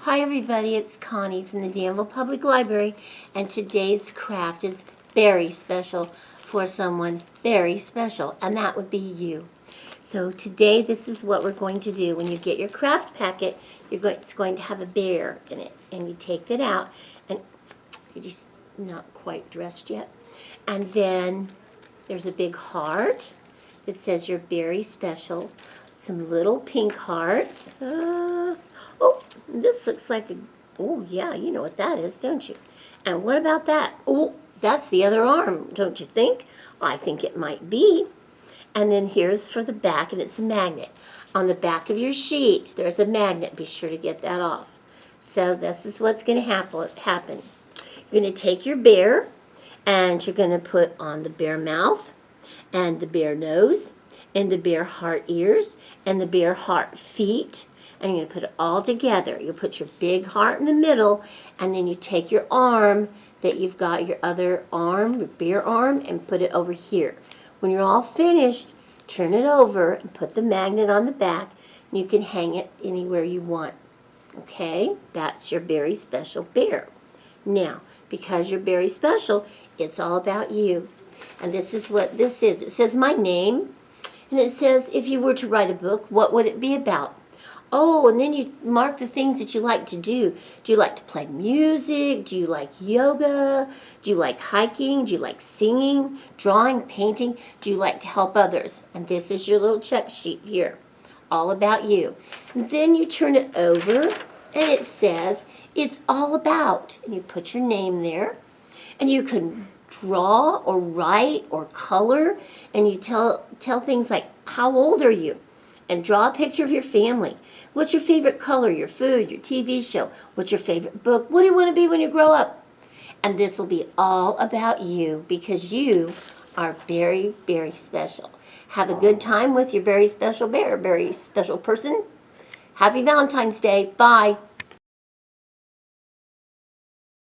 Hi everybody, it's Connie from the Danville Public Library, and today's craft is very special for someone very special, and that would be you. So today this is what we're going to do. When you get your craft packet, it's going to have a bear in it, and you take that out, and you're just not quite dressed yet. And then there's a big heart that says you're very special. Some little pink hearts. Oh, this looks like oh yeah, you know what that is, don't you? And what about that? Oh, that's the other arm, don't you think? I think it might be. And then here's for the back, and it's a magnet. On the back of your sheet, there's a magnet. Be sure to get that off. So this is what's going to happen. You're going to take your bear, and you're going to put on the bear mouth, and the bear nose, and the bear heart ears, and the bear heart feet, and you're going to put it all together. You put your big heart in the middle, and then you take your arm that you've got, your other arm, your bear arm, and put it over here. When you're all finished, turn it over and put the magnet on the back, and you can hang it anywhere you want. Okay, that's your very special bear. Now, because you're very special, it's all about you. And this is what this is. It says my name, and it says if you were to write a book, what would it be about? Oh, and then you mark the things that you like to do. Do you like to play music? Do you like yoga? Do you like hiking? Do you like singing, drawing, painting? Do you like to help others? And this is your little check sheet here, all about you. And then you turn it over, and it says it's all about. And you put your name there, and you can draw or write or color, and you tell things like, how old are you? And draw a picture of your family. What's your favorite color, your food, your TV show? What's your favorite book? What do you want to be when you grow up? And this will be all about you, because you are very, very special. Have a good time with your very special bear, very special person. Happy Valentine's Day. Bye.